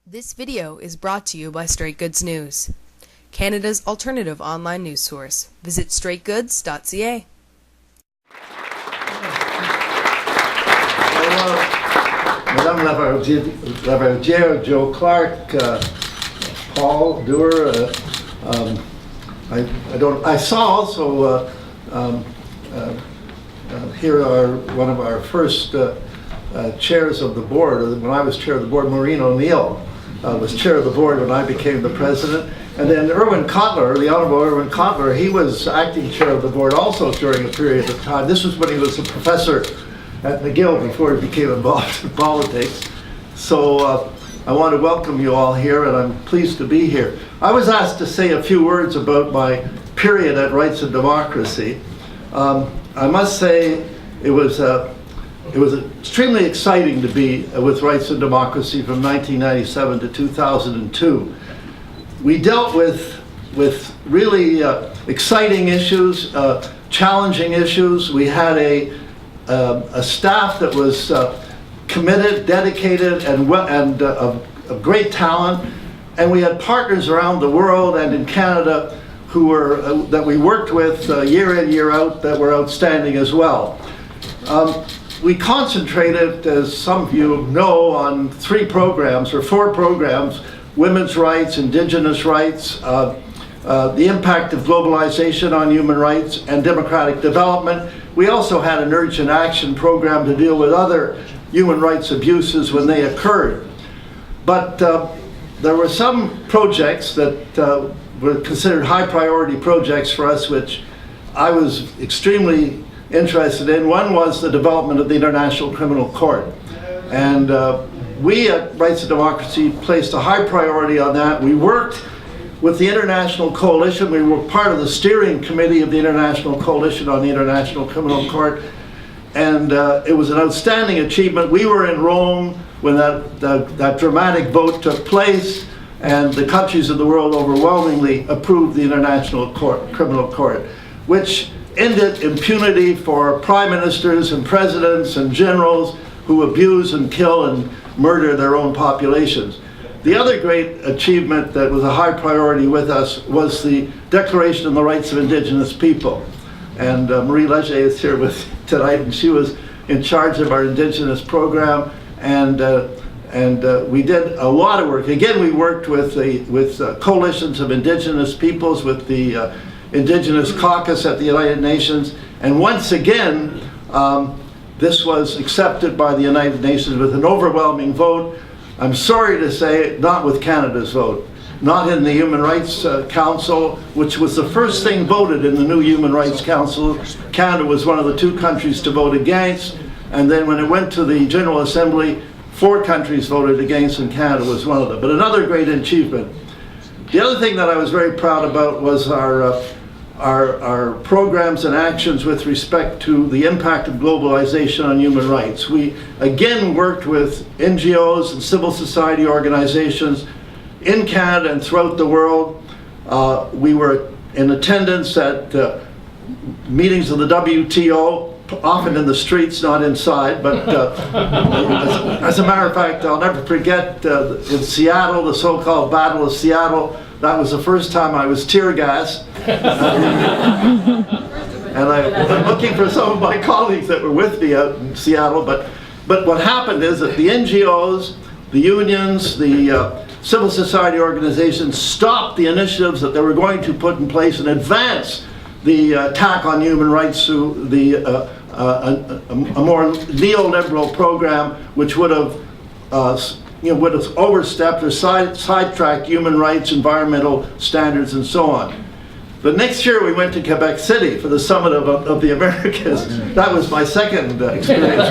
This video is brought to you by Straight Goods News, Canada's alternative online news source. Visit straightgoods.ca. Madame Laverdière, Joe Clark, Paul Dewar. I saw also here are one of our first chairs of the board. When I was chair of the board, Maureen O'Neill was chair of the board when I became the president. And then Irwin Cotler, the Honorable Irwin Cotler, he was acting chair of the board also during a period of time. This was when he was a professor at McGill before he became involved in politics. So I want to welcome you all here, and I'm pleased to be here. I was asked to say a few words about my period at Rights and Democracy. I must say it was extremely exciting to be with Rights and Democracy from 1997 to 2002. We dealt with really exciting issues, challenging issues. We had a staff that was committed, dedicated, and of great talent, and we had partners around the world and in Canada who were that we worked with year in, year out, that were outstanding as well. We concentrated, as some of you know, on four programs: women's rights, indigenous rights, the impact of globalization on human rights, and democratic development. We also had an urgent action program to deal with other human rights abuses when they occurred. But there were some projects that were considered high priority projects for us, which I was extremely interested in. One was the development of the International Criminal Court. And we at Rights and Democracy placed a high priority on that. We worked with the International Coalition. We were part of the steering committee of the International Coalition on the International Criminal Court. And it was an outstanding achievement. We were in Rome when that dramatic vote took place, and the countries of the world overwhelmingly approved the International Criminal Court, which ended impunity for prime ministers and presidents and generals who abuse and kill and murder their own populations. The other great achievement that was a high priority with us was the Declaration on the Rights of Indigenous People. And Marie Leger is here with tonight, and she was in charge of our Indigenous program. And we did a lot of work. Again, we worked with coalitions of Indigenous peoples, with the Indigenous Caucus at the United Nations. And once again, this was accepted by the United Nations with an overwhelming vote. I'm sorry to say, not with Canada's vote. Not in the Human Rights Council, which was the first thing voted in the new Human Rights Council. Canada was one of the 2 countries to vote against. And then when it went to the General Assembly, 4 countries voted against, and Canada was one of them. But another great achievement. The other thing that I was very proud about was our programs and actions with respect to the impact of globalization on human rights. We again worked with NGOs and civil society organizations in Canada and throughout the world. We were in attendance at meetings of the WTO, often in the streets, not inside, but as a matter of fact, I'll never forget in Seattle, the so-called Battle of Seattle. That was the first time I was tear gassed. And I'm looking for some of my colleagues that were with me out in Seattle, but what happened is that the NGOs, the unions, the civil society organizations stopped the initiatives that they were going to put in place and advance the attack on human rights through a more neoliberal program, which would have overstepped or sidetracked human rights, environmental standards, and so on. But next year we went to Quebec City for the Summit of the Americas. That was my second experience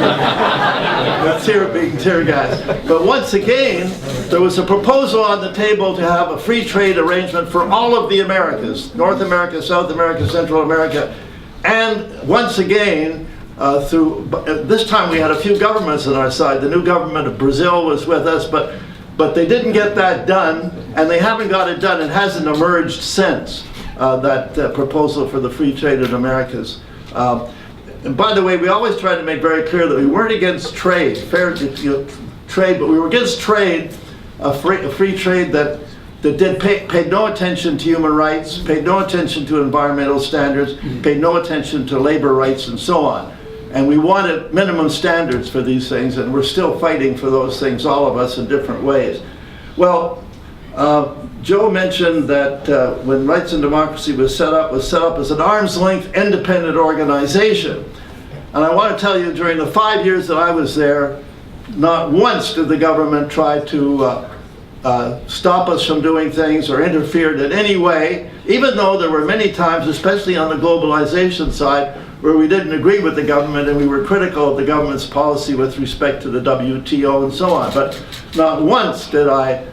with being tear gassed. But once again, there was a proposal on the table to have a free trade arrangement for all of the Americas: North America, South America, Central America. And once again, this time we had a few governments on our side. The new government of Brazil was with us, but they didn't get that done, and they haven't got it done. It hasn't emerged since. That proposal for the free trade in Americas. And by the way, we always try to make very clear that we weren't against trade, fair trade, but we were against trade a free trade that paid no attention to human rights, paid no attention to environmental standards, paid no attention to labor rights and so on. And we wanted minimum standards for these things, and we're still fighting for those things, all of us, in different ways. Well, Joe mentioned that when Rights and Democracy was set up as an arm's-length independent organization. And I want to tell you, during the 5 years that I was there, not once did the government try to stop us from doing things or interfered in any way, even though there were many times, especially on the globalization side, where we didn't agree with the government and we were critical of the government's policy with respect to the WTO and so on. But not once did I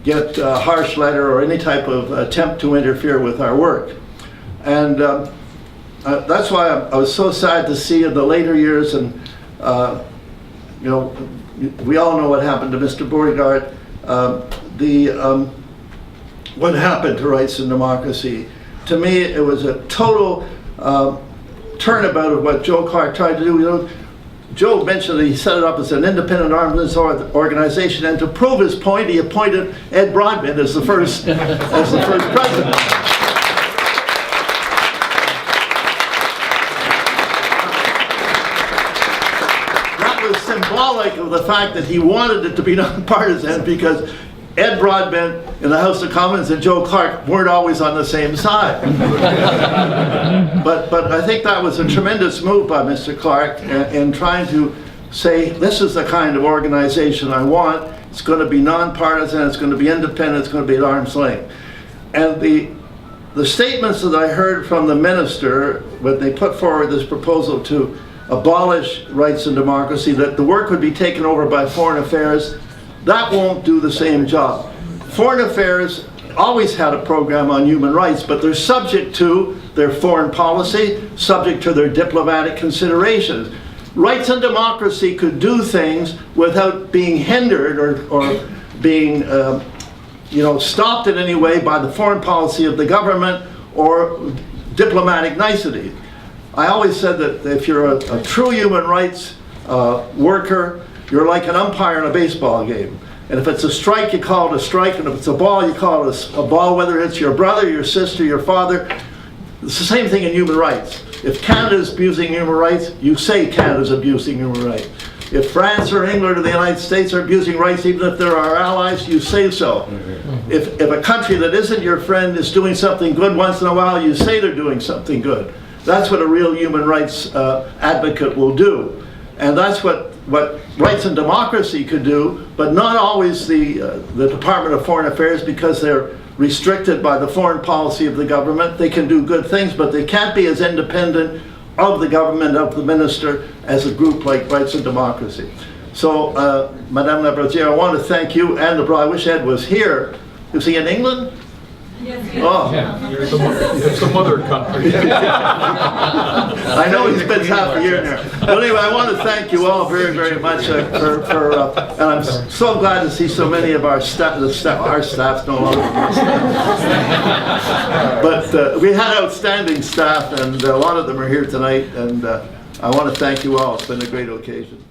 get a harsh letter or any type of attempt to interfere with our work. And that's why I was so sad to see in the later years, and you know, we all know what happened to Mr. Beauregard, what happened to Rights and Democracy. To me, it was a total turnabout of what Joe Clark tried to do. You know, Joe mentioned that he set it up as an independent arm's organization, and to prove his point, he appointed Ed Broadbent as the first president. That was symbolic of the fact that he wanted it to be nonpartisan, because Ed Broadbent in the House of Commons and Joe Clark weren't always on the same side. But I think that was a tremendous move by Mr. Clark in trying to say, this is the kind of organization I want. It's going to be nonpartisan, it's going to be independent, it's going to be at arm's length. And the statements that I heard from the minister when they put forward this proposal to abolish Rights and Democracy, that the work would be taken over by Foreign Affairs, that won't do the same job. Foreign Affairs always had a program on human rights, but they're subject to their foreign policy, subject to their diplomatic considerations. Rights and Democracy could do things without being hindered or being stopped in any way by the foreign policy of the government or diplomatic nicety. I always said that if you're a true human rights worker, you're like an umpire in a baseball game. And if it's a strike, you call it a strike, and if it's a ball, you call it a ball, whether it's your brother, your sister, your father. It's the same thing in human rights. If Canada's abusing human rights, you say Canada's abusing human rights. If France or England or the United States are abusing rights, even if they're our allies, you say so. If a country that isn't your friend is doing something good once in a while, you say they're doing something good. That's what a real human rights advocate will do. And that's what Rights and Democracy could do, but not always the Department of Foreign Affairs, because they're restricted by the foreign policy of the government. They can do good things, but they can't be as independent of the government, of the minister, as a group like Rights and Democracy. So, Madame la Brazier, I want to thank you and the Broad. I wish Ed was here. Is he in England? Yes. Oh. Yeah, some other country. I know he spends half a year there. But anyway, I want to thank you all very, very much and I'm so glad to see so many of our staff, our staff's no longer our staff. But we had outstanding staff, and a lot of them are here tonight, and I want to thank you all. It's been a great occasion.